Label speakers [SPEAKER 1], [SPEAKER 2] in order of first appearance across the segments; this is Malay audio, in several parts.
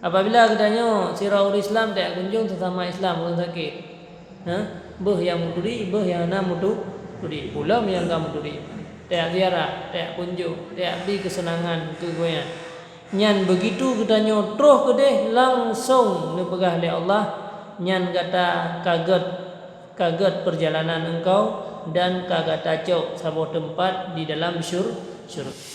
[SPEAKER 1] Apabila katanya sirahul Islam tak kunjung sesama Islam orang sakit. Beh yang muturi, beh yang na muturi. Pula yang kamu muturi. Tak ziarah, tak kunjung, tak beri kesenangan ke goyan. Nyan begitu katanya terus ke deh langsung dipegah oleh Allah. Nyan kata kaget perjalanan engkau dan kagak tacok sebuah tempat di dalam syurga.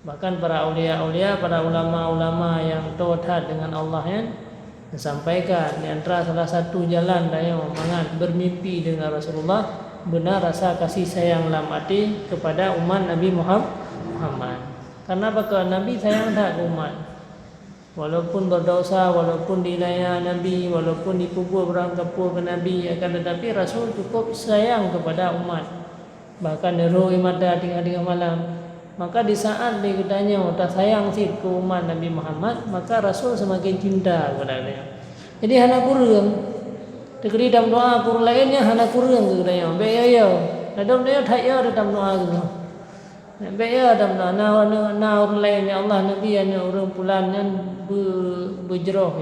[SPEAKER 1] Bahkan para aulia-aulia, para ulama-ulama yang tauhid dengan Allah yang sampaikan di antara salah satu jalan daya mangan bermimpi dengan Rasulullah benar rasa kasih sayang dalam hati kepada umat Nabi Muhammad. Karena apakah Nabi sayang tak ke umat? Walaupun berdosa, walaupun dilaya Nabi, walaupun dikubur berangkapur ke Nabi, akan tetapi Rasul cukup sayang kepada umat. Bahkan roh imada tengah-tengah malam. Maka di saat dia katanya tak sayang sih ke umat Nabi Muhammad, maka Rasul semakin cinta kepada dia. Jadi hana kurang. Tekeri dalam doa kurang lainnya hana kurang ke katanya. Baik ya. Dalam dia tak ya dalam doa tu. Baik ya dalam doa na orang lainnya Allah Nabi nya orang pulan yang berjerah.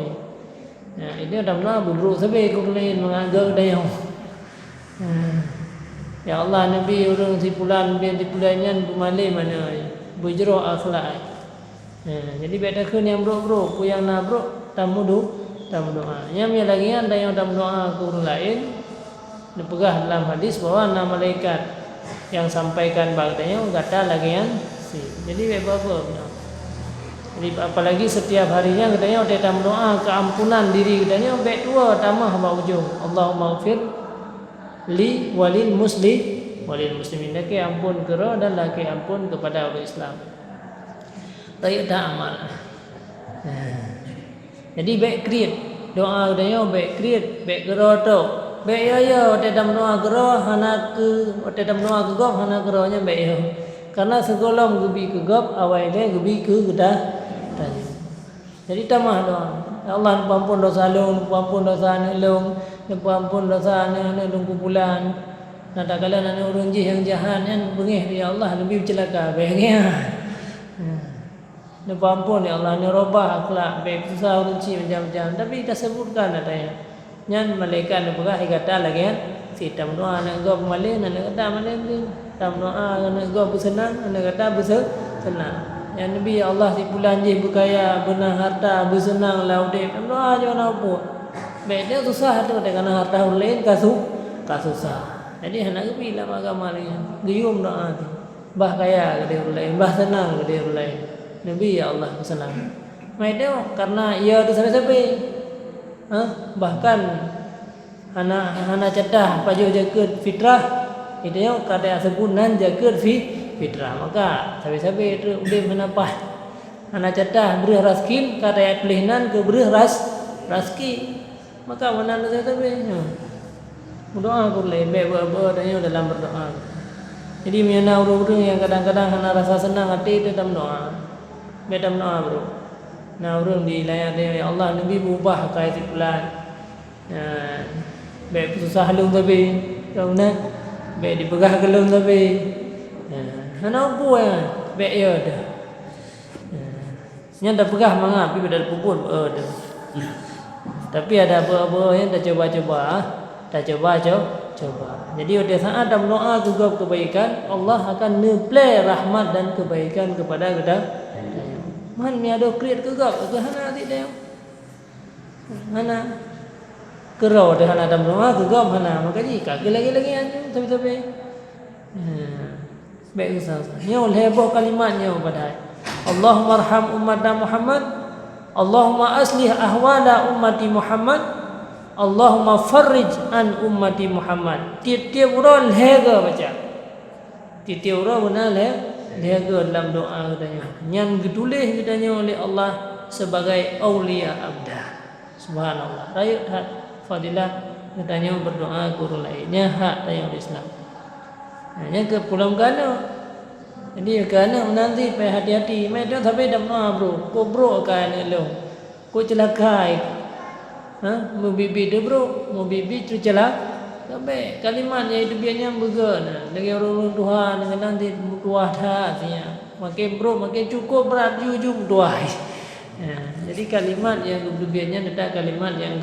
[SPEAKER 1] Ini dalam doa beruk sampai kurang lain menganggap dia. Ya Allah Nabi orang si pulan biar di pulannya bumalai mana berjerah akhlak. Jadi beda kun yang bro ku yang na bro tamu doa. Yang lagi ada yang tamu doa ku lain dipegah dalam hadis bahwa nama malaikat yang sampaikan bagdanya kata lagi yang si. Jadi apa? Jadi apalagi setiap harinya katanya ada tamu doa keampunan diri katanya baik dua tamah ba ujung. Allahumma ighfir li walil muslimin laki ampun kera dan laki ampun kepada orang Islam. Tak amal. Jadi baik create doa dia baik create baik kera tu. Baik ya dalam doa kera hana ke dalam doa gegap hana keranya baik ya. Karena segolong gebi gegap awalnya gebi ke gedah. Jadi tamah doa. Ya Allah ampun dosa long, ampun dosa long, ampun dosa long kumpulan. Nah tak kala nak orang yang jahat kan bengih ya Allah lebih celaka baiknya. Nah ampun ya Allah ni robah akhlak baik susah runci macam-macam tapi kita sebutkan adanya. Nyan malaikat nak berah kata lagi kan si tam doa nak gop malai nak kata malai ni tam doa nak gop bersenang nak kata bersenang. Ya Nabi ya Allah si pulan je berkaya benar harta bersenang laudip doa je nak buat. Baik dia susah tu dengan harta lain kasusah. Jadi hendak pergi dalam agama lain. Geyum doa tu. Bah kaya ke dia lain, bah senang ke dia lain. Nabi ya Allah bersenang. Mai dia karena ia tu sampai-sampai. Bahkan hana cedah paju jaga fitrah. Itu yang kata sebunan jaga fitrah. Maka sampai-sampai itu udah menapah. Hana cedah berih raskin kata pelihanan ke berih raski. Maka mana tu sampai. Berdoa boleh, baik berdoa dalam berdoa. Jadi mana orang-orang yang kadang-kadang hana rasa senang hati itu dalam doa. Baik dalam doa bro. Nah orang di layak dia ya Allah Nabi berubah kait pulan. Baik susah halung tapi, kau nak baik dipegah gelung tapi. Hana apa ya? Baik ya dah. Nya dah pegah mangap tapi dah pukul dah. Tapi ada apa-apa yang dah coba-coba. Tak coba. Jadi pada saat dalam doa juga kebaikan, Allah akan ngeplay rahmat dan kebaikan kepada kita. Man ni ada create kegap ke hana adik dia. Hana kerau dah hana dalam doa kegap hana maka ji kaki lagi anjing tapi. Baik usah. Nyol heboh kalimatnya pada Allahumma arham umat Muhammad. Allahumma aslih ahwala ummati Muhammad. Allahumma farrij an ummati Muhammad. Tiap-tiap orang lega baca. Tiap-tiap orang benar lega dalam doa katanya. Yang ditulis katanya oleh Allah sebagai aulia abda. Subhanallah. Rakyat hak fadilah katanya berdoa guru lainnya hak tayang Islam. Hanya ke pulang kana. Jadi kana menanti pai hati-hati. Mai dia sampai dalam doa bro. Ko bro kan elok. Ko celakai. Mau bibi dia bro, mau bibi tu Sampai kalimat yang itu biarnya berguna dengan orang Tuhan dengan nanti bertuah dah sinya. Makin bro makin cukup berat ujung tuah. Ya, jadi kalimat yang biarnya ada kalimat yang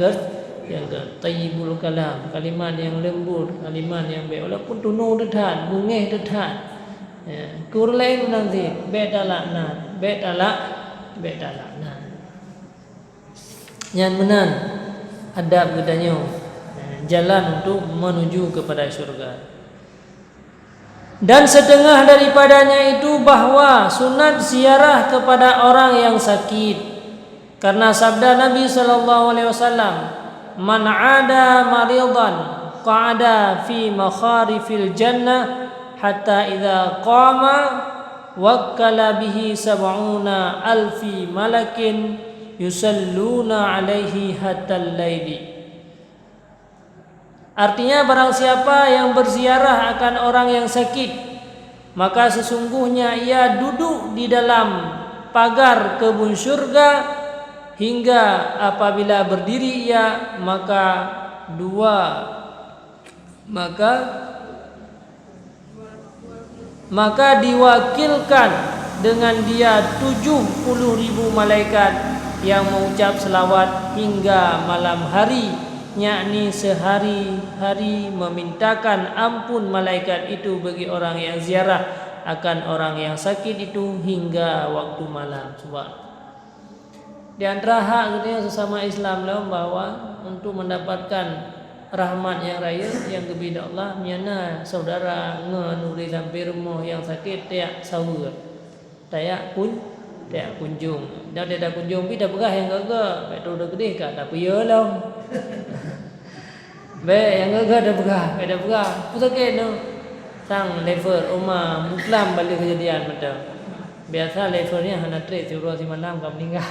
[SPEAKER 1] tayyibul kalam, kalimat yang lembut, kalimat yang baik walaupun tunung dedat, bungeh dedat. Ya, kurlain nanti bedalakna. Yang menan adab gedanya jalan untuk menuju kepada syurga. Dan setengah daripadanya itu bahawa sunat ziarah kepada orang yang sakit. Karena sabda Nabi SAW, man ada maridan qa'ada fi makharifil jannah hatta idza qama wakkala bihi sab'una alfi malakin yusalluna alaihi hatta al-laili. Artinya barang siapa yang berziarah akan orang yang sakit, maka sesungguhnya ia duduk di dalam pagar kebun syurga hingga apabila berdiri ia maka diwakilkan dengan dia 70.000 malaikat yang mengucap selawat hingga malam hari, yakni sehari-hari memintakan ampun malaikat itu bagi orang yang ziarah akan orang yang sakit itu hingga waktu malam. Sebab di antara hak kita sesama Islam lah bahawa untuk mendapatkan rahmat yang raya yang kepada Allah, miana saudara nganuri sampai rumah yang sakit tiak sahur, tiak kunjung. Dah dia dah kunjung pi dah berah yang gaga, betul dah gede kat tak payah lah. Yang gaga dah berah. Pusakit tu. Sang level Umar Muslim balik kejadian betul. Biasa levelnya hana trade suruh si malam kau meninggal.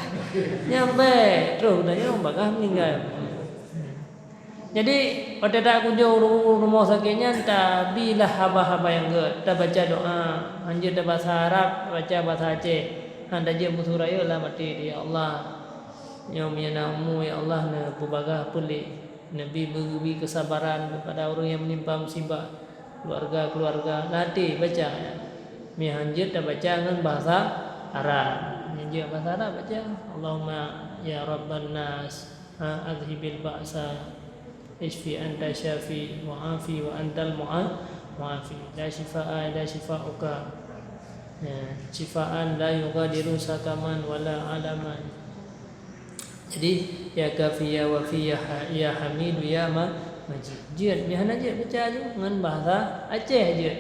[SPEAKER 1] Nyampe terus dah yang bagah meninggal. Jadi pada tak kunjung rumah sakitnya tabilah haba-haba yang tak baca doa, anjir dah bahasa Arab, baca bahasa Aceh. Anda je musuh raya lah mati ya Allah. Yang menyanamu ya Allah na pubagah pelik. Nabi beri kesabaran kepada orang yang menimpa musibah, keluarga. Nanti baca. Mi hanjir dah baca dengan bahasa Arab. Hanjir bahasa Arab baca. Allahumma ya Rabban nas azhibil ba'sa isfi anta syafi mu'afi wa antal mu'afi la shifaa illa shifauka. Shifaan la yughadiru sakaman wala alaman. Jadi ya kafi ya wafi ya hamidu ya majid. Jid ni hana je baca je dengan bahasa Aceh je.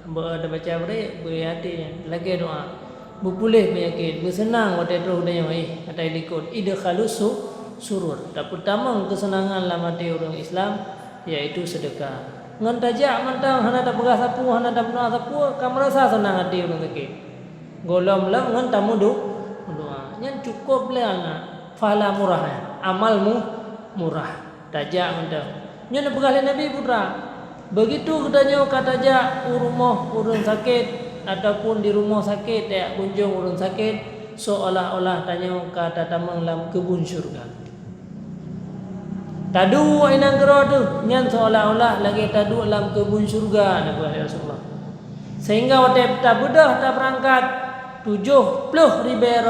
[SPEAKER 1] Ada baca berhati lagi doa. Berpulih penyakit, bersenang waktu terus dah kata ikut idkhalus surur. Tak pertama kesenangan lah mati orang Islam iaitu sedekah. Ngan tajak mantang hana tak berah sapu, hana tak berah sapu, kamu rasa senang hati orang sakit. Golom lah ngan tamu doa. Yang cukup lah nak fahala murah, amalmu murah. Tajak mantang. Yang berah Nabi putra. Begitu katanya kata orang sakit ataupun di rumah sakit tak kunjung orang sakit seolah-olah tanya kata tamang dalam kebun syurga. Tadu inang gero tu nyan seolah-olah lagi tadu dalam kebun syurga Nabi Rasulullah. Sehingga waktu tak bedah tak berangkat 70,000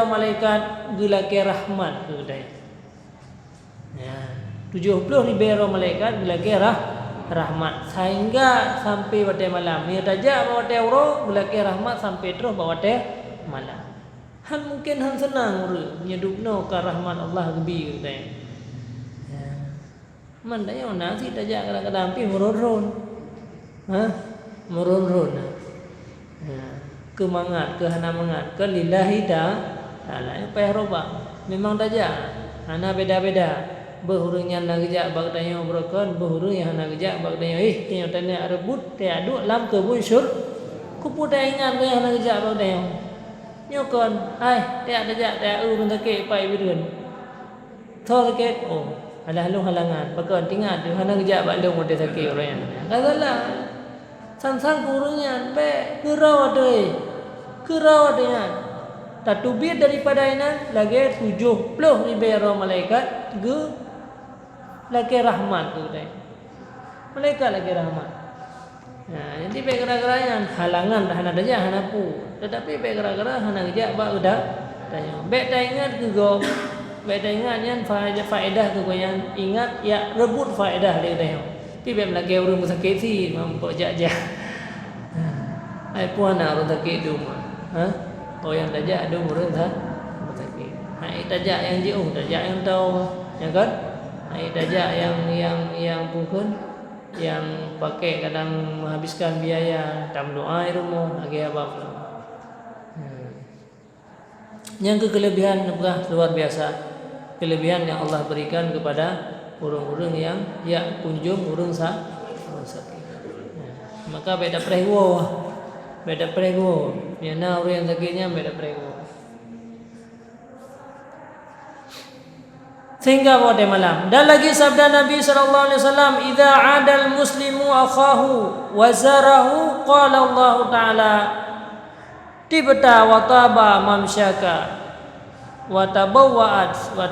[SPEAKER 1] malaikat gulake rahmat tu dai. Ya, 70,000 malaikat gulake rahmat sehingga sampai waktu malam. Ni tajak waktu euro gulake rahmat sampai terus waktu malam. Han mungkin han senang nyedupno ka rahmat Allah gebi dai. Man dah yang nasi tajak kadang-kadang pi merun-run. Merun-run. Kemangat, kehana mangat, ke lillahi ta'ala. Apa yang roba? Memang tajak. Hana beda-beda. Berhurungnya nak kejak bag tanya berokon, berhurung yang nak kejak bag tanya tanya tanya rebut tak aduk lam kebun syur. Kupu tak ingat ke yang nak kejak bag tanya. Nyokon, hai, tak tajak tak pun sakit pai birun. Thor sakit, oh. Alah lu halangan. Bakal tinggal tu hana kejap bak lu mode sakit orang yang. Katalah. Sang-sang kurungnya be kerau adai. Kerau adai. Tak tubir daripada inan lagi 70,000 malaikat ge lagi rahmat tu dai. malaikat lagi rahmat. Jadi gara-gara yang halangan hana daja hana pu. Tetapi gara-gara hana kerja bak udah tanya. Baik tak ingat ke go. Baik tak ingat yang faedah ke yang ingat ya rebut faedah dia dah. Tapi baik lagi orang sakit si mampu jaja. Ai puan nak orang sakit tu mah. Oh yang daja ada orang sakit. Hai daja yang jauh, daja yang tahu, ya kan? Hai daja yang pukul yang pakai kadang menghabiskan biaya tam doa rumah lagi apa pula. Yang kelebihan luar biasa, kelebihan yang Allah berikan kepada orang-orang yang ya kunjung orang sakit. Maka beda prego, ya na orang yang sakitnya beda prego. Sehingga pada malam. Dan lagi sabda Nabi sallallahu alaihi wasallam, "Idza 'adal muslimu akhahu wa zarahu qala Allah taala tibta wa taba mamsyaka wa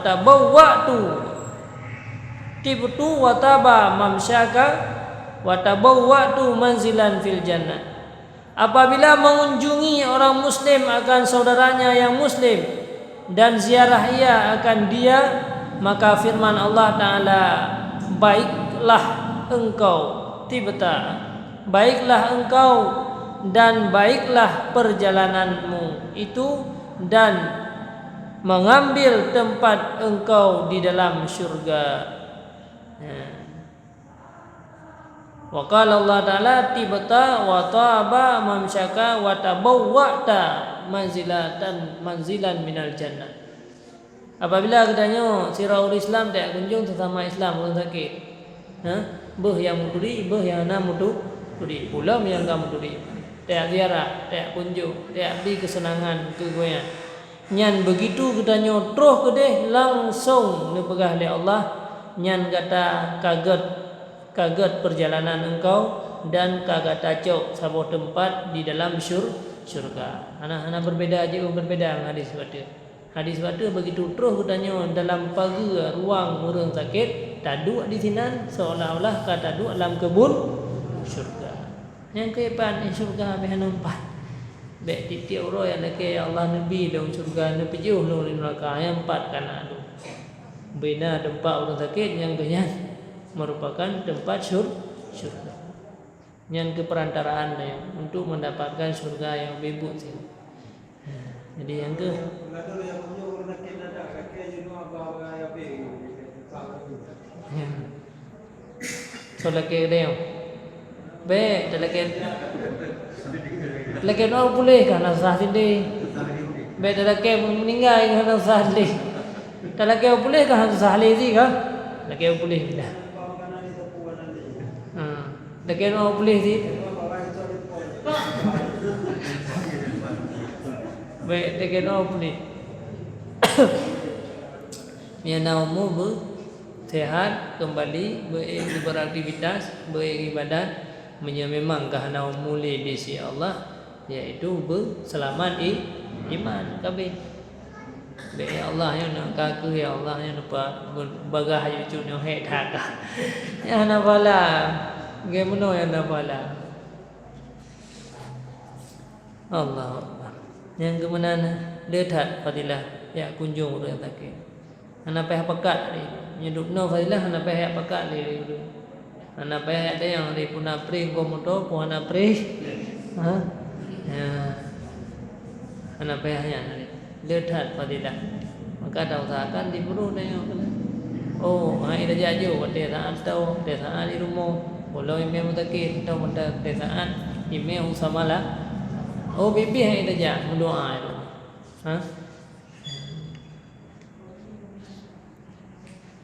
[SPEAKER 1] tabawwa'tu tibtu wa taba mamsyaka wa tabawwa'tu manzilan fil jannah." Apabila mengunjungi orang muslim akan saudaranya yang muslim dan ziarah ia akan dia, maka firman Allah Ta'ala, baiklah engkau tibta, baiklah engkau dan baiklah perjalananmu itu dan mengambil tempat engkau di dalam syurga. Wa qala Allah Ta'ala tibta wa taba mamsyaka wa tabawwa'ta manzilan minal jannah. Apabila katanya sirahul Islam tak kunjung sesama Islam orang sakit. Beh yang muturi, beh yang na muturi. Pulam yang kamu muturi. Tak ziarah, tak kunjung, tak beri kesenangan ke goyan. Nyan begitu katanya terus kedeh langsung dipegah oleh Allah. Nyan kata kaget perjalanan engkau dan kaget tacok sebuah tempat di dalam syurga. Anak-anak berbeda aja berbeda hadis waktu. Hadis waktu begitu terus katanya dalam pagi ruang orang sakit taduk di sini seolah-olah kata taduk dalam kebun syurga. Yang kepan syurga be nampak. Be titik orang yang laki Allah Nabi dalam syurga Nabi jauh dalam neraka yang empat kana tu. Bina tempat orang sakit yang kenyang merupakan tempat syurga. Yang keperantaraan untuk mendapatkan syurga yang bebas sini. Jadi yang ke so laki dia be laki no boleh kan sah sini be laki meninggal kan sah sini laki boleh kan sah sini kan laki boleh tidak laki no boleh sih baik teknologi ni, yang naumu sehat kembali beraktivitas beribadat, memang kahana mulai di sisi Allah, iaitu berselamat iman kabeh. Baik Allah yang nak kaku ya Allah yang nampak bagah yucu nyo he thak. Ya na bala, gemno ya na bala. Allah. Yang kemenana dekat fadilah ya kunjung orang sakit. Anak payah pekat ni nyedupno fadilah anak payah pekat ni. Anak payah ada yang di puna pri komoto puana pri. Ya. Anak payahnya dekat fadilah. Maka dah usahakan diburu tengok. Oh, hai dah jaju pada saat tahu saat di rumah. Kalau email sakit tahu pada saat email samalah. Oh bibi hai dah jah berdoa itu.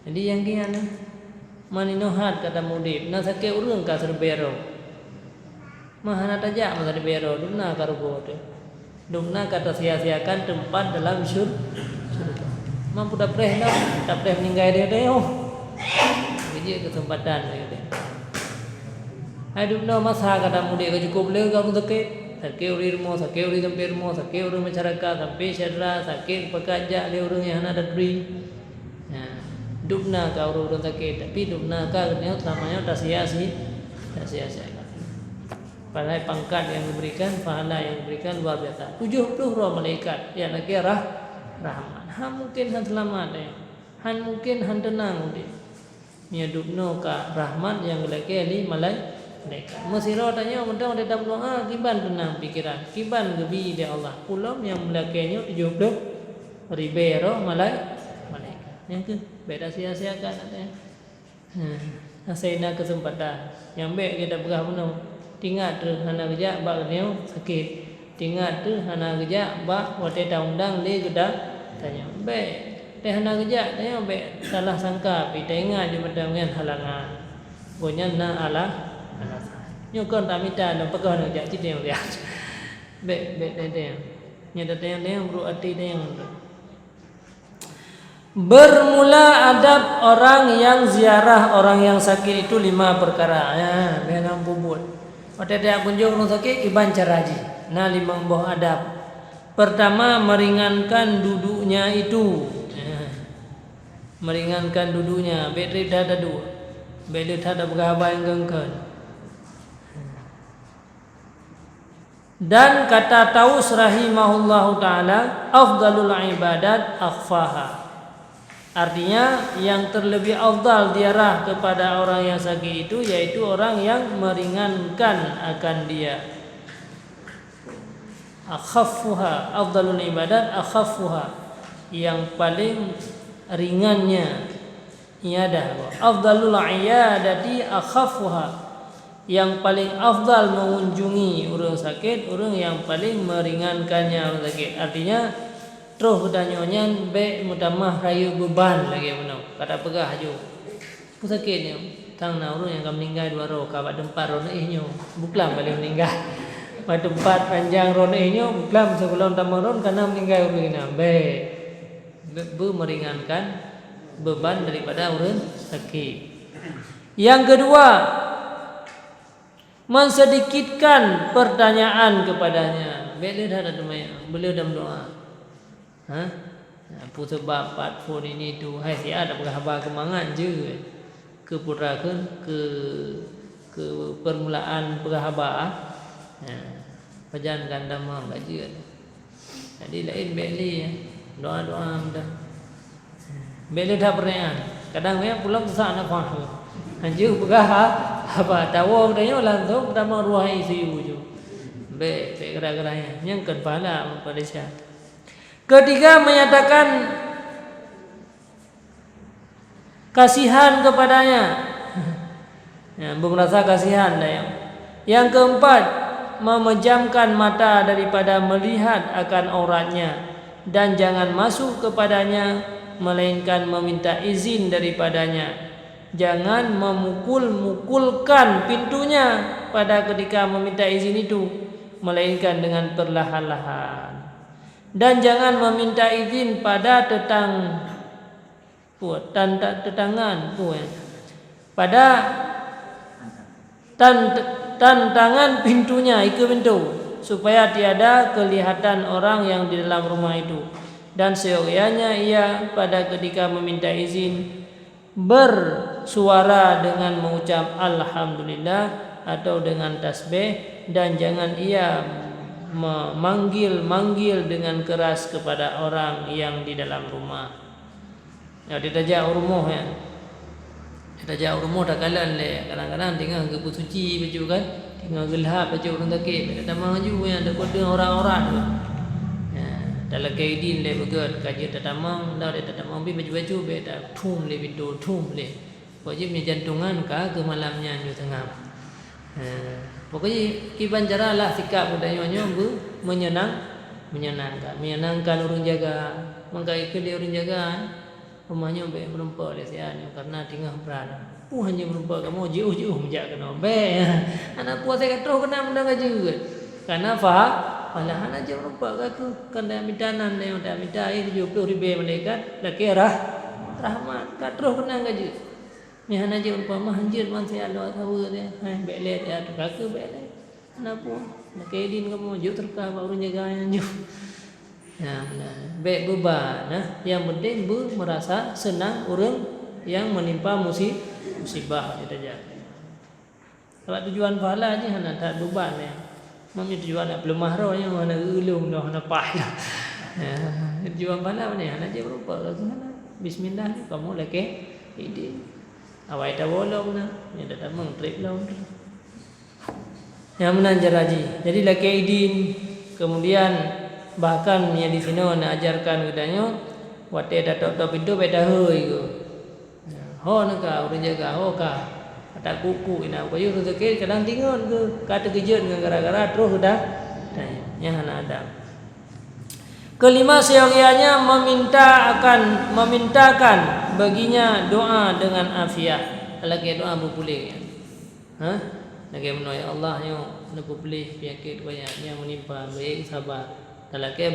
[SPEAKER 1] Jadi yang kian maninohat kata mudib, na sakit urang ka serbero. Mahana tajak masa serbero, dumna karugo tu. Dumna kata sia-siakan tempat dalam syurga. Mampu dah preh dah, tak preh meninggal dia dah. Jadi kesempatan dia. Hai dumna masa kata mudib cukup le ka sakit. Sakit rumah, sakit sampai rumah, sakit masyarakat, sampai syedra, sakit pekerja le orang yang ada duri. Dupna ka orang sakit, tapi dupna ka nya selamanya tak sia-sia. tak sia-siakan. Padahal pangkat yang diberikan, pahala yang diberikan luar biasa. 70 roh malaikat yang lagi rahmat. Han mungkin han selamat ya. Han mungkin han tenang dia. Nyadupno ka rahmat yang lagi ali malaikat. Mesiro tanya mentang dia dalam doa kiban tenang pikiran. Kiban gebi dia Allah. Pulau yang melakainya 70 ribu roh malaikat. Yang ke beda sia-siakan katanya. Saya kesempatan. Yang baik kita berah penuh. Tinggal tu hana kerja bak dia sakit. Tinggal tu hana kerja bak wate undang le kita tanya. Baik. Teh hana kerja tanya baik salah sangka pi tengah je macam kan halangan. Gonya na alasan. Nyo kon tak minta no pegang kerja citeng dia. Baik dia. Nya datang dia bro ati dia tu. Bermula adab orang yang ziarah orang yang sakit itu 5 perkara. Ya, dengan bubut. Pada dia kunjung orang sakit iban caraji. Nah 5 buah adab. Pertama meringankan duduknya itu. Ya. Meringankan duduknya. Betri dah ada 2. Betri dah ada berapa yang gengkan. Dan kata Taus rahimahullahu taala, afdalul ibadat akhfaha. Artinya yang terlebih afdal diarah kepada orang yang sakit itu yaitu orang yang meringankan akan dia. Akhaffuha, afdalul ibadat akhaffuha, yang paling ringannya iadah. Afdalul iyadati akhaffuha, yang paling afdal mengunjungi orang sakit, orang yang paling meringankannya orang sakit. Artinya terus danyonya be mutamah rayu beban lagi benar. Kata pegah ju. Pusakitnya tang na urang yang meninggal 2 roh ka tempat roh nyo. Buklam balik meninggal. Pada tempat panjang roh nyo buklam sebelum tamaron karena meninggal urang ina. Be meringankan beban daripada orang sakit. Yang kedua, mensedikitkan pertanyaan kepadanya. Beliau dah ada beliau dalam doa. Apa sebab platform ini tu hai sia ada berkhabar kemangan je kepurakan ke permulaan berkhabar pajan ganda mam gaji jadi lain beli doa-doa dah beli dah perayaan kadang memang pulang susah nak faham anjir berkhabar tahu tanya langsung pertama ruah ICU je be gerak-geraknya yang kepala pada siapa. Ketiga menyatakan kasihan kepadanya. Ya, merasa kasihan dah. Yang keempat, memejamkan mata daripada melihat akan auratnya dan jangan masuk kepadanya melainkan meminta izin daripadanya. Jangan memukul-mukulkan pintunya pada ketika meminta izin itu melainkan dengan perlahan-lahan. Dan jangan meminta izin pada tetangan pada tantangan pintunya itu pintu supaya tiada kelihatan orang yang di dalam rumah itu. Dan seyogyanya ia pada ketika meminta izin bersuara dengan mengucap alhamdulillah atau dengan tasbih, dan jangan ia memanggil dengan keras kepada orang yang di dalam rumah. Ya ditajak rumah ya. Ditajak rumah tak kalan le. Kadang-kadang tengah ke suci baju kan, tengah gelap baju orang takik, tak tamang ju yang ada kode orang-orang tu. Ya, dalam kaidin le begat kaji tak tamang, dah dia tak tamang baju-baju be tak thum le pintu thum le. Wajibnya jantungan ka ke malamnya ju tengah. Pokoknya kiban caralah sikap budayanya menyenangkan orang jaga, mengkai ke dia orang jaga rumahnya be merempa dia sian karena tinggal berada. Hanya merempa kamu jauh-jauh menjak kena be. Anak puas saya kata kena mendengar juga. Karena alah anak jauh merempa aku kena mintanan dia dah minta air 70 ribu malaikat dah kira rahmat kat terus kena gaji. Ni hana je umpama hanjir man saya Allah tahu dia. Belet ya tu kakak belet. Kenapa? Nak kaidin kamu jauh terkah baru jaganya jauh. Ya, baik beban. Yang penting merasa senang orang yang menimpa musibah dia saja. Kalau tujuan pahala je hana tak duban ya. Mami tujuan nak belum mahro nya mana ulung dah hana pah. Tujuan pahala mana hana je berupa lagu hana. Bismillah ni kamu leke ide. Awai dah bolong na, ni dah tamang trip laun. Yang menanjar haji. Jadi leke idin kemudian bahkan yang di sini nak ajarkan katanya wate datok tok pintu beda hoi go. Ho nak urang jaga ho ka. Kata kuku ina koyo rezeki kadang tingon ke kata kejeun gara-gara terus dah nya hana ada. Kelima seyogianya memintakan baginya doa dengan afiat. Lagi doa berpulih. Lagi menolong ya Allah nya berpulih penyakit banyaknya menimpa baik sabar. Lagi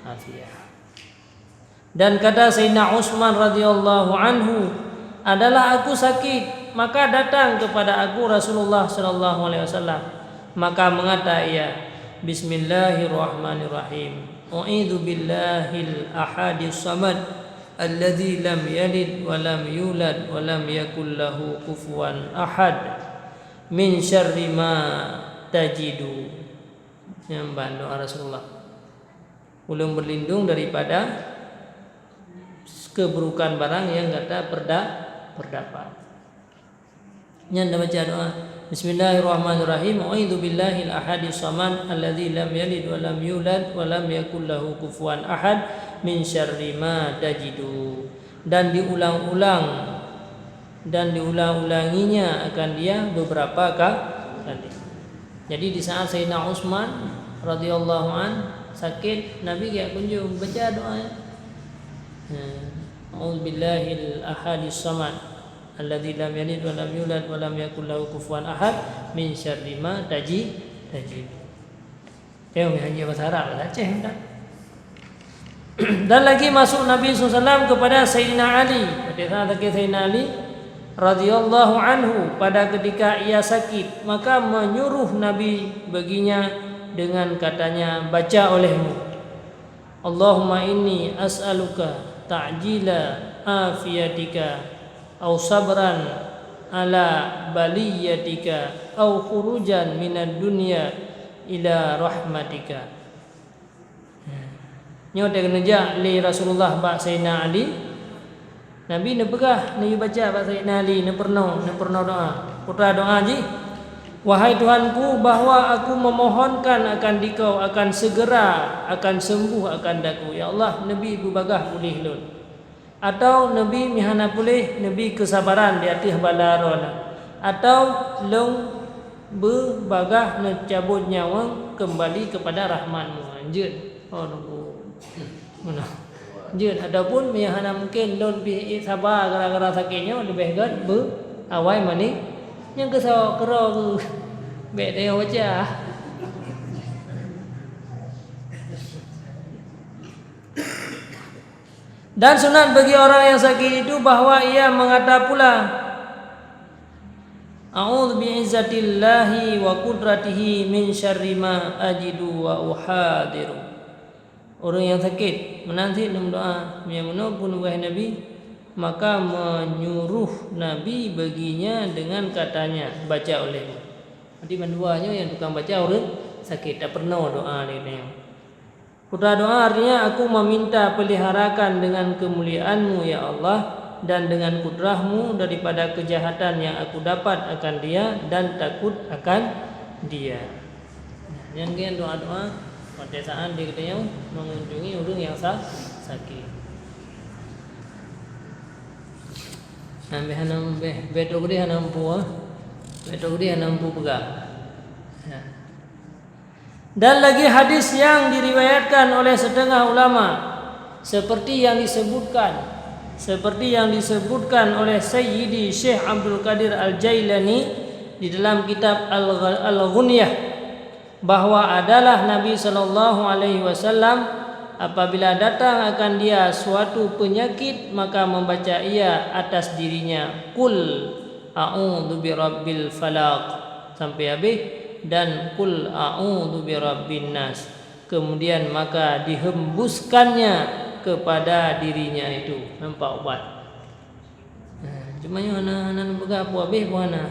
[SPEAKER 1] afiat. Dan kata Sayyidina Utsman radhiyallahu anhu, adalah aku sakit, maka datang kepada aku Rasulullah sallallahu alaihi wasallam, maka mengata ia, Bismillahirrahmanirrahim. A'udzu billahil ahadis samad alladzi lam yalid wa lam yulad wa lam yakul lahu kufuwan ahad min syarri ma tajidu. Yang doa Rasulullah. Ulun berlindung daripada keburukan barang yang kata terdapat. Yang baca doa Bismillahirrahmanirrahim. A'udzu billahil ahadis samad alladzi lam yalid wa lam yulad wa lam yakul lahu kufuwan ahad min syarri ma tajidu. Dan diulang-ulanginya akan dia beberapa kali. Jadi di saat Sayyidina Utsman radhiyallahu an sakit, Nabi dia kunjung baca doa. A'udzu billahil ahadis samad alladzi lam yalid wa lam yulad wa lam yakul lahu kufuwan ahad min syarri ma tajid. Tengok hanya bahasa Arab Aceh kan. Dan lagi masuk Nabi SAW kepada Sayyidina Ali. Pada saat Sayyidina Ali radhiyallahu anhu pada ketika ia sakit, maka menyuruh Nabi baginya dengan katanya, baca olehmu, Allahumma inni as'aluka ta'jila afiyatika au sabran ala baliyatika au khurujan minad dunya ila rahmatika. Nyo de genejak li Rasulullah ba Sayyidina Ali. Nabi ne pegah ni baca ba Sayyidina Ali ne perno doa. Putra doa ji. Wahai Tuhanku, bahwa aku memohonkan akan Dikau akan segera akan sembuh akan daku. Ya Allah, Nabi bubagah pulih lun. Atau Nabi mihana pulih, Nabi kesabaran di atas balarona. Atau long bubagah ne cabut nyawa kembali kepada rahman-Mu. Anjeun. Oh nunggu. Mana? Anjeun adapun mihana mungkin lun bi sabar gara-gara sakitnya lebih gan awai mani yang kesau kero bek dia baca. Dan sunat bagi orang yang sakit itu bahwa ia mengata pula A'udzu bi'izzatillahi wa qudratihi min syarri ma ajidu wa uhadiru. Orang yang sakit menanti dalam doa yang menopun wahai Nabi, maka menyuruh Nabi baginya dengan katanya, baca olehmu. Nanti menduanya yang tukang baca orang sakit tak pernah doa ini. Putra doa artinya aku meminta peliharakan dengan kemuliaan-Mu ya Allah dan dengan kudrah-Mu daripada kejahatan yang aku dapat akan dia dan takut akan dia. Yang kian doa-doa pada saat dia katanya mengunjungi orang yang sakit. Ambil hanam betul dia hanam puah, betul dia hanam pu pegah. Dan lagi hadis yang diriwayatkan oleh setengah ulama seperti yang disebutkan oleh Sayyidi Syekh Abdul Qadir Al-Jailani di dalam kitab Al-Ghunyah, bahwa adalah Nabi sallallahu alaihi wasallam apabila datang akan dia suatu penyakit, maka membaca ia atas dirinya Qul a'udzu birabbil falaq sampai habis, dan Qul a'udzu birabbin nas. Kemudian maka dihembuskannya kepada dirinya itu. Nampak ubat. Cuma yang anak-anak begapo habis buana.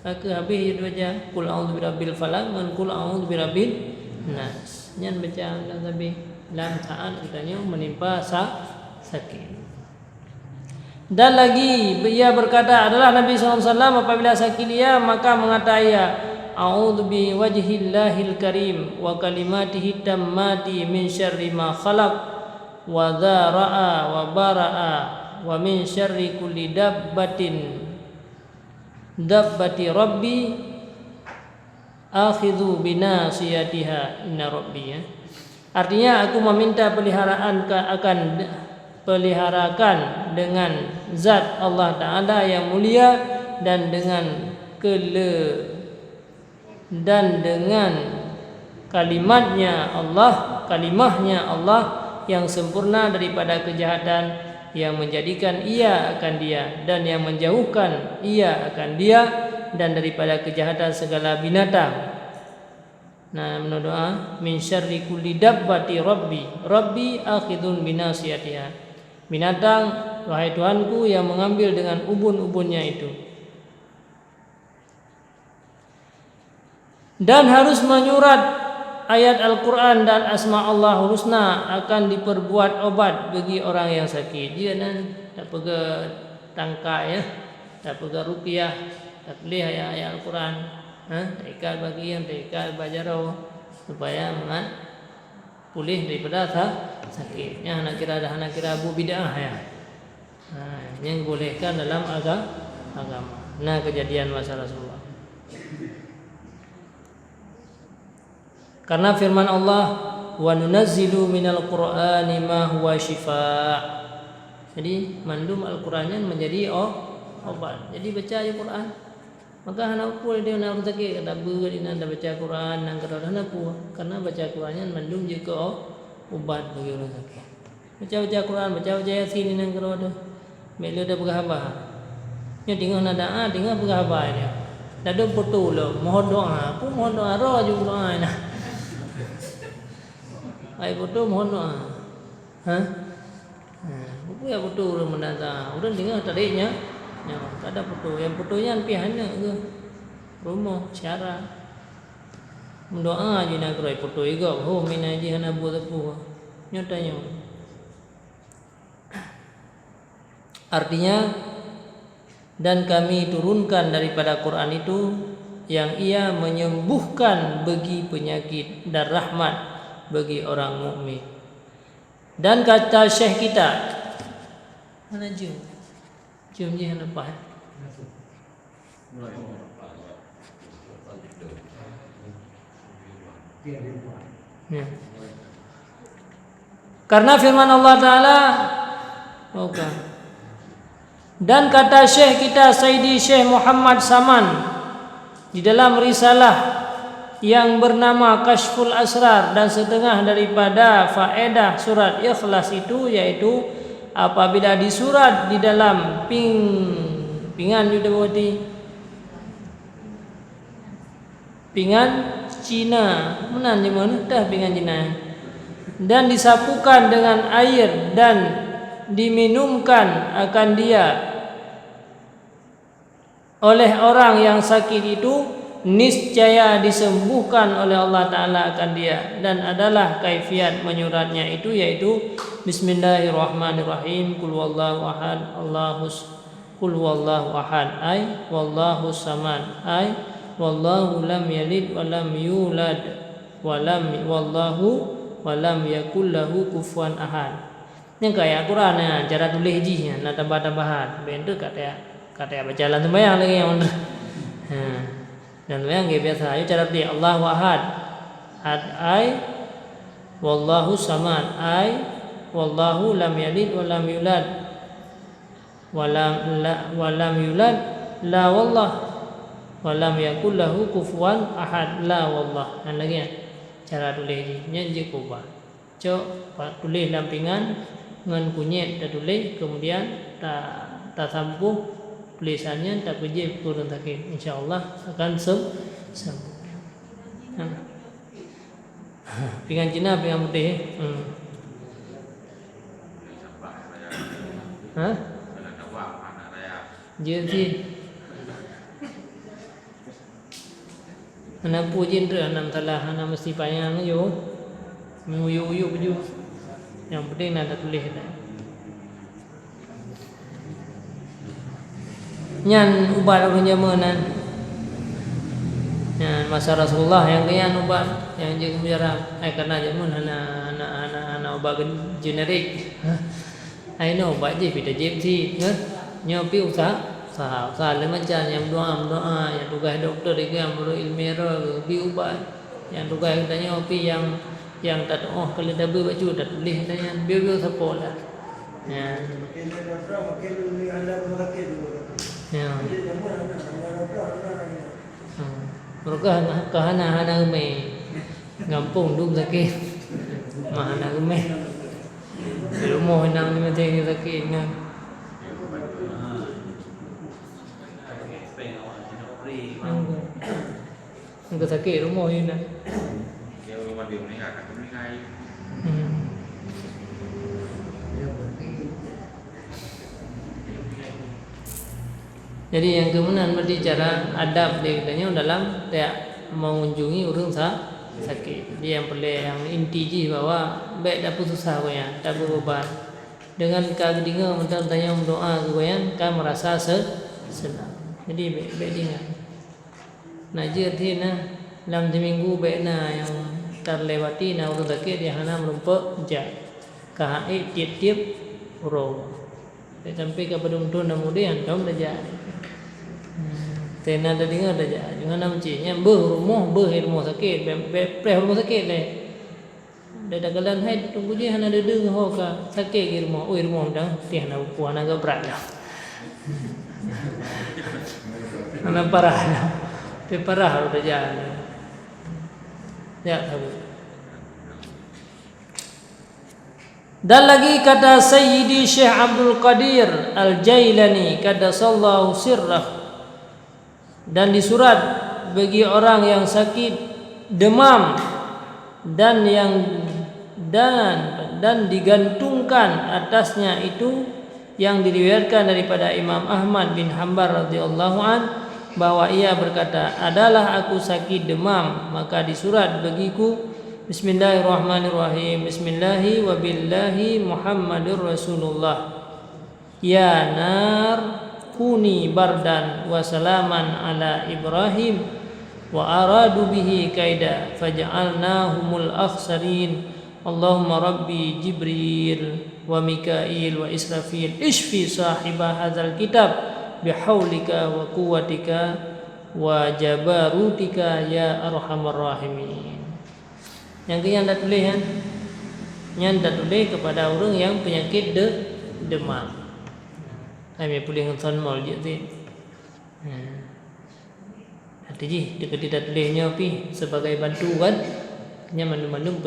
[SPEAKER 1] ke habis dia baca qul a'udzu birabbil falaq dan qul a'udzu birabbin nas. Nyan baca dalam habis dalam saat katanya menimpa sakit. Dan lagi ia berkata adalah Nabi SAW apabila sakit dia maka mengata ia a'udzu bi wajhillahil karim wa kalimatihi tammati min syarri ma khalaq wa dzara'a wa bara'a wa min syarri kulli dabbati rabbi akhidhu binasiyatiha inna rabbi ya. Artinya aku meminta peliharakan dengan zat Allah Ta'ala yang mulia dan dengan kalimahnya Allah yang sempurna daripada kejahatan yang menjadikan ia akan dia dan yang menjauhkan ia akan dia dan daripada kejahatan segala binatang. Nah, mendoa min syarri kulli dabbati rabbi akhidun binasiyatiha. Binatang, wahai Tuhanku yang mengambil dengan ubun-ubunnya itu. Dan harus menyurat ayat Al-Quran dan asma Allah husna akan diperbuat obat bagi orang yang sakit. Dia tak pegang tangkai ya, tak pegang ruqyah, tak boleh ayat Al-Quran. Tak ikat bagi yang tak ikat bajarau supaya pulih daripada sakit. Yang nak kira abu bid'ah ya. Yang bolehkan dalam agama. Nah, kejadian masa Rasulullah. Karena firman Allah wa nunazzilu minal qur'ani ma huwa shifaa. Jadi mandum Al-Qur'annya menjadi obat. Jadi baca Al-Quran. Maka anak pun dia nak sakit kata dia nak baca Quran nang kata dah pun karena baca Qurannya mandum juga ubat bagi orang sakit. Baca Quran, baca Yasin nang kata dah. Melo dah berkhabar. Nya tengok nak doa, tengok berkhabar dia. Dah ada foto lo, mohon doa. Pun mohon doa roh juga doa nah. Ai foto mohon doa. Apa ya foto orang mendatang. Orang tengok tariknya. Ya, tak ada foto. Yang fotonya pihaknya ke rumah cara mendoa je nak kerai foto juga. Oh mina je hana buat apa. Nyatanya. Artinya dan kami turunkan daripada Quran itu yang ia menyembuhkan bagi penyakit dan rahmat bagi orang mukmin. Dan kata Syekh kita mana jum? Jumnya apa? Ya. Karena firman Allah Ta'ala dan kata Syekh kita Sayyidi Syekh Muhammad Saman di dalam risalah yang bernama Kashful Asrar dan setengah daripada faedah surat Ikhlas itu yaitu apabila disurat di dalam pingan Yudhawati pingan Cina menan di mana dah pingan Cina dan disapukan dengan air dan diminumkan akan dia oleh orang yang sakit itu niscaya disembuhkan oleh Allah Ta'ala akan dia dan adalah kaifiat menyuratnya itu yaitu Bismillahirrahmanirrahim Qul wallahu ahad Qul wallahu ahad ay wallahu samad ay wallahu lam yalid wa lam yulad wa lam yakul lahu kufuwan ahad. Yang kayak Quran cara tulis jinya nak tambah-tambahan bentuk kata baca dalam sembahyang lagi yang dan yang biasa ayo cara tulis Allahu ahad ay wallahu samad ay wallahu lam yalid wa lam yulad wa lam yulad la wallah wa lam yakul lahu kufuwan ahad la wallah. Dan lagi cara tulis nya je kubah. Cok tulis lampingan ngan kunyit dah tulis kemudian tak sampuh tulisannya tak kerja turun sakit insyaallah akan sembuh. Pinggan Cina pinggan putih. Jadi Anak pujian tu anak salah, anak mesti payang yo. Menguyu-uyu baju. Yang penting nak tulis dah. Nyan ubat orang jamanan. Nyan masa Rasulullah yang kian ubat yang je biara ai kana jamun anak ubat generik. Ai no ubat je pita je si ngat nyo pi usaha le macam yang doa yang tugas doktor dia yang ilmiah bi ubat yang tugas katanya pi yang tak kalau dah baca dah tulis dah yang biar support lah. Ya. Ya. Mereka hana me ngampung dum sakit. Mana me. Rumah nang ni macam sakit kan. Enggak sakit rumah ni nak. Jadi yang kemudian berarti cara adab dia katanya dalam dia mengunjungi orang sakit. Dia yang perlu yang inti je bahwa baik dah susah kau yang tak berobat. Dengan keadinga mentang tanya doa kau yang kan merasa senang. Jadi baik dia. Nah jadi dalam seminggu baik yang terlewati orang sakit dia hanya melumpuh je. Kahai tiap-tiap orang. Sampai ke pedung-pedung kemudian kamu dah jadi. Tena dah dengar dah jadi. Jangan nak menciknya rumah sakit, rumah sakit leh. Dah galan hai tunggu je hana ada dengar hoka sakit ke rumah. Oi rumah dah teh hana puan agak berat dah. Hana parah dah. Teh parah dah jadi. Ya tahu. Dan lagi kata Sayyidi Syekh Abdul Qadir Al-Jailani qaddasallahu sirrah, dan disurat bagi orang yang sakit demam dan digantungkan atasnya itu yang diriwayatkan daripada Imam Ahmad bin Hanbal radhiyallahu an bahwa ia berkata, adalah aku sakit demam maka disurat bagiku Bismillahirrahmanirrahim. Bismillahi wa billahi Muhammadur Rasulullah. Ya nar kuni bardan wa salaman ala Ibrahim wa aradu bihi kaida faj'alnahumul akhsarin. Allahumma rabbi Jibril wa Mikail wa Israfil ishfi sahibah hadzal kitab bihaulika wa quwwatika wa jabarutika ya arhamar rahimin. Yang yang dah tulis kan, yang dah tulis kepada orang yang penyakit demam. Kami boleh nonton mal je tu. Hati je dekat dia tulisnya pi sebagai bantuan yang mandum-mandum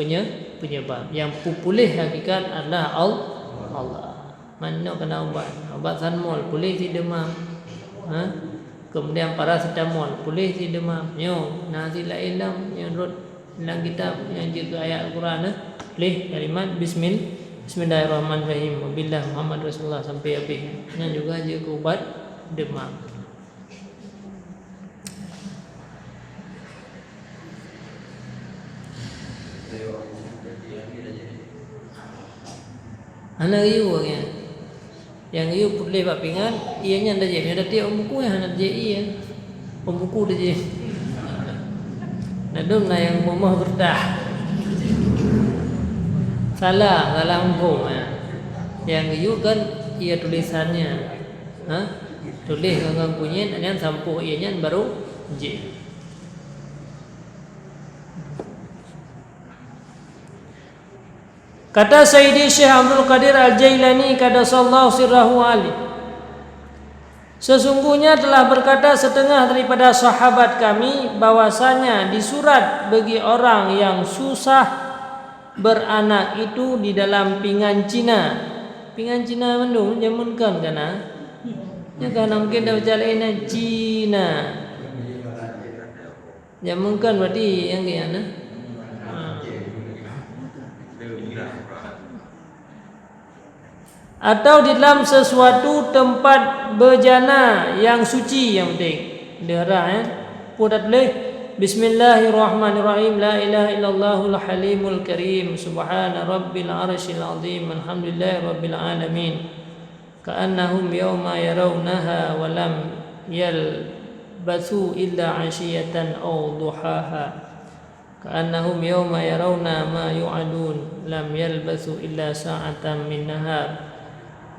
[SPEAKER 1] penyebab. Yang pulih hakikat adalah Allah. Mana kena ubat sanmol pulih si demam. Kemudian paracetamol pulih si demam. Yo nasi lain yang rot dalam kitab yang juga ayat Al-Quran boleh kalimat Bismillahirrahmanirrahim wabillah Muhammad Rasulullah sampai habis. Yang juga juga ubat demam. Anak iu kan, yang iu boleh buat pingat, ianya dah jadi, dah tiap buku yang anak jadi iya, buku dah jadi. Nadum na yang rumah bertah. Salah hukum Yang iu kan ia tulisannya. Tulis dengan kunyin dan sampu ianya baru J. Kata Sayyidi Syekh Abdul Qadir Al-Jailani qaddasallahu sirrahu ali, sesungguhnya telah berkata setengah daripada sahabat kami bahwasanya disurat bagi orang yang susah beranak itu di dalam pinggan Cina. Pinggan Cina mendung jamunkan kana. Ya kan mungkin dah berjalan Cina. Jamunkan berarti yang kiana. Atau di dalam sesuatu tempat berjana yang suci yang penting. Darah Pudat leh Bismillahirrahmanirrahim. La ilaha illallahul halimul karim. Subhana rabbil arsyil azim. Alhamdulillahi rabbil alamin. Ka'annahum yawma yarawnaha wa lam yalbathu illa 'ashiyatan aw duhaha. Ka'annahum yawma yarawna ma yu'adun lam yalbathu illa sa'atan min nahar.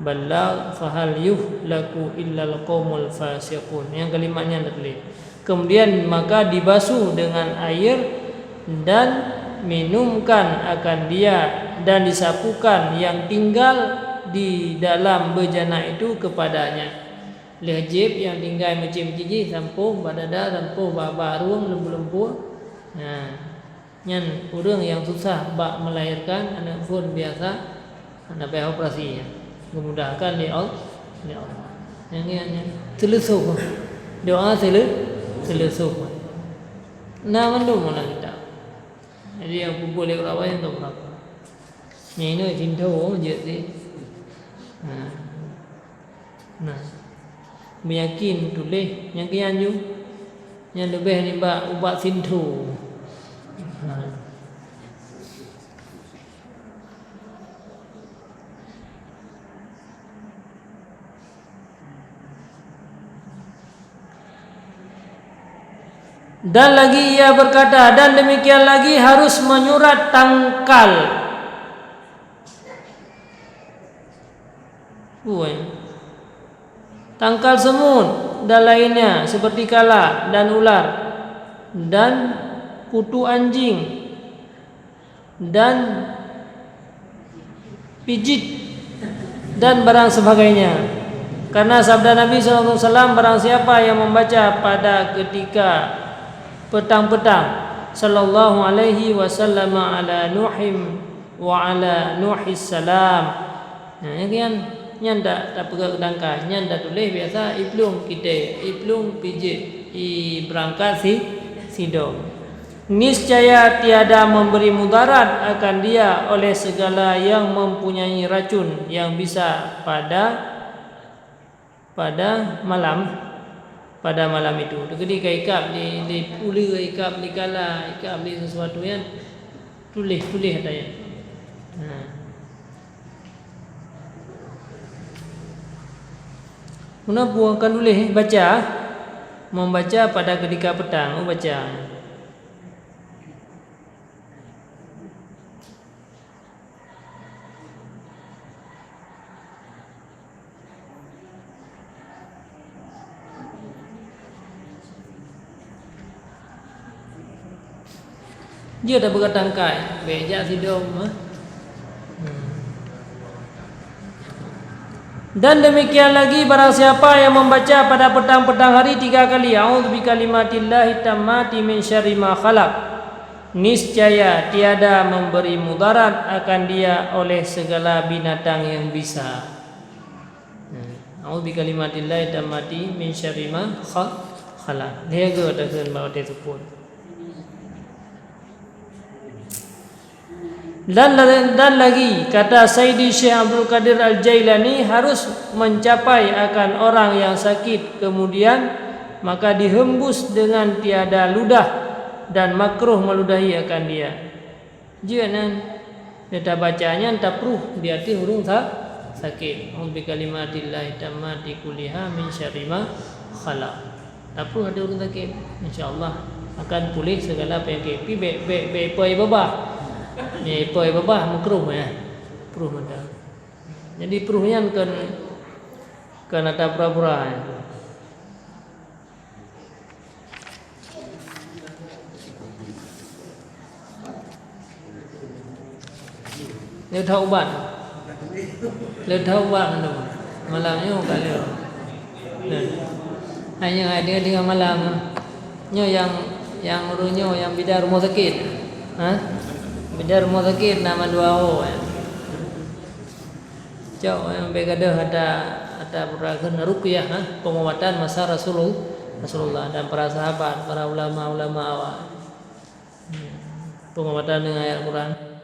[SPEAKER 1] Balagh fahal yuhlaku illal qaumul fasiqun. Yang kalimatnya anda tulis. Kemudian maka dibasuh dengan air dan minumkan akan dia dan disapukan yang tinggal di dalam bejana itu kepadanya. Lejib yang tinggal macam-macam sampuh badada sampuh baruang lembu-lembu. Nah, nyan orang yang susah bak melahirkan anak pun biasa anak payah operasi ya. Memudahkan di Allah. Yang telusuk. Doa telusuk. Nah, mandum mana kita. Jadi yang pupuk lek rawai yang tak berapa. Ni ini cinta je sih. Nah, meyakin tulis yang kianju yang lebih ni bak ubat sintu. Dan lagi ia berkata, dan demikian lagi harus menyurat tangkal. Tangkal semut dan lainnya seperti kala dan ular dan kutu anjing dan pijit dan barang sebagainya. Karena sabda Nabi SAW, barang siapa yang membaca pada ketika petang-petang sallallahu alaihi wasallam ala Nuhim wa ala Nuhis salam. Nah, yang tak pegang kedangkai, yang tak tulis biasa iplung kita, iplung pijit, berangkat si dom. Niscaya tiada memberi mudarat akan dia oleh segala yang mempunyai racun yang bisa pada malam itu. Ketika ikap di pula ikap di kala ikap di sesuatu yang tulis katanya. Kenapa akan tulis baca? Membaca pada ketika petang, baca. Dia dah bertangkai, bejak sidom. Dan demikian lagi barang siapa yang membaca pada petang-petang hari 3 kali, a'udzu bikalimatillahi tammati min syarri ma khalaq, niscaya tiada memberi mudarat akan dia oleh segala binatang yang bisa. A'udzu bikalimatillahi tammati min syarri ma khalaq. Dia go takkan bawa dia sebut. Dan lagi kata Sayyidi Syekh Abdul Qadir Al-Jailani, harus mencapai akan orang yang sakit kemudian maka dihembus dengan tiada ludah dan makruh meludahi akan dia. Jangan dia bacanya tak perlu dia ti hurung sakit. Bi kalimatillahi tammati kulliha min syarri ma khalaq. Tak perlu ada hurung sakit. Insya-Allah akan pulih segala penyakit. Pi be babah. Ni poi babah makruh ya. Pruh ada. Jadi pruhnya kan ada pura-pura ya. Dia tahu ubat. Dia tahu ubat tu. Malamnya kali. Hanya dia dengan malam. Nyo yang urunyo yang bidar rumah sakit. Bidar rumah sakit nama 2 orang. Jauh yang begadah ada peragan ruqyah, pengobatan masa Rasulullah dan para sahabat, para ulama awal. Pengobatan dengan ayat Quran.